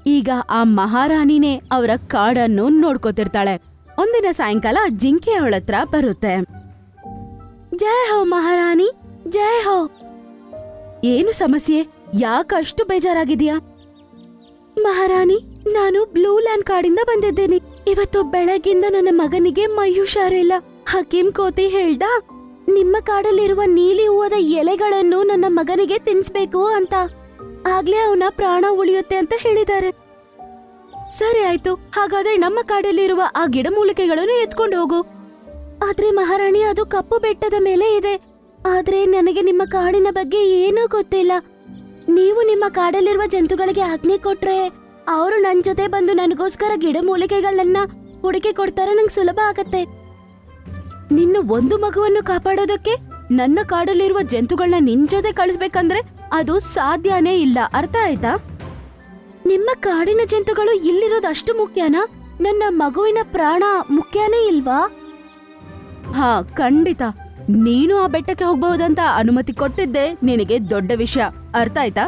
ಈಗ ಆ ಮಹಾರಾಣಿನೇ ಅವರ ಕಾಡನ್ನು ನೋಡ್ಕೋತಿರ್ತಾಳೆ. ಒಂದಿನ ಸಾಯಂಕಾಲ ಜಿಂಕೆ ಅವಳತ್ರ ಬರುತ್ತೆ. ಜಯ ಹೋ ಮಹಾರಾಣಿ, ಜಯ ಹೋ. ಏನು ಸಮಸ್ಯೆ? ಯಾಕಷ್ಟು ಬೇಜಾರಾಗಿದ್ಯಾ? ಮಹಾರಾಣಿ, ನಾನು ಬ್ಲೂ ಲ್ಯಾಂಡ್ ಕಾಡಿಂದ ಬಂದಿದ್ದೇನೆ. ಇವತ್ತು ಬೆಳಗ್ಗಿಂದ ನನ್ನ ಮಗನಿಗೆ ಮೈ ಹುಷಾರಿಲ್ಲ. ಹಕೀಂ ಕೋತಿ ಹೇಳ್ದ ನಿಮ್ಮ ಕಾಡಲ್ಲಿರುವ ನೀಲಿ ಹೂವದ ಎಲೆಗಳನ್ನು ನನ್ನ ಮಗನಿಗೆ ತಿನ್ಸ್ಬೇಕು ಅಂತ. ಆಗ್ಲೇ ಅವನ ಪ್ರಾಣ ಉಳಿಯುತ್ತೆ ಅಂತ ಹೇಳಿದ್ದಾರೆ. ಸರಿ ಆಯ್ತು, ಹಾಗಾದ್ರೆ ನಮ್ಮ ಕಾಡಲ್ಲಿರುವ ಆ ಗಿಡಮೂಲಿಕೆಗಳನ್ನು ಎತ್ಕೊಂಡು ಹೋಗು. ಆದ್ರೆ ಮಹಾರಾಣಿ, ಅದು ಕಪ್ಪು ಬೆಟ್ಟದ ಮೇಲೆ ಇದೆ. ಆದ್ರೆ ನನಗೆ ನಿಮ್ಮ ಕಾಡಿನ ಬಗ್ಗೆ ಏನೂ ಗೊತ್ತಿಲ್ಲ. ನೀವು ನಿಮ್ಮ ಕಾಡಲ್ಲಿರುವ ಜಂತುಗಳಿಗೆ ಆಜ್ಞೆ ಕೊಟ್ರೆ ಅವರು ನನ್ ಜೊತೆ ಬಂದು ನನಗೋಸ್ಕರ ಗಿಡಮೂಲಿಕೆಗಳನ್ನ ಹುಡುಕಿ ಕೊಡ್ತಾರೆ. ನಂಗೆ ಸುಲಭ ಆಗತ್ತೆ. ನಿನ್ನ ಒಂದು ಮಗುವನ್ನು ಕಾಪಾಡೋದಕ್ಕೆ ನನ್ನ ಕಾಡಲ್ಲಿರುವ ಜಂತುಗಳನ್ನ ನಿನ್ ಜೊತೆ ಕಳಿಸ್ಬೇಕಂದ್ರೆ ಅದು ಸಾಧ್ಯನೇ ಇಲ್ಲ. ಅರ್ಥ ಆಯ್ತಾ? ನಿಮ್ಮ ಕಾಡಿನ ಜಂತುಗಳು ಇಲ್ಲಿರೋದು ಅಷ್ಟು ಮುಖ್ಯನಾ? ನನ್ನ ಮಗುವಿನ ಪ್ರಾಣ ಮುಖ್ಯನೇ ಇಲ್ವಾ? ಹಾ, ಖಂಡಿತ. ನೀನು ಆ ಬೆಟ್ಟಕ್ಕೆ ಹೋಗ್ಬಹುದಂತ ಅನುಮತಿ ಕೊಟ್ಟಿದ್ದೆ ನಿನಗೆ ದೊಡ್ಡ ವಿಷಯ. ಅರ್ಥ ಆಯ್ತಾ?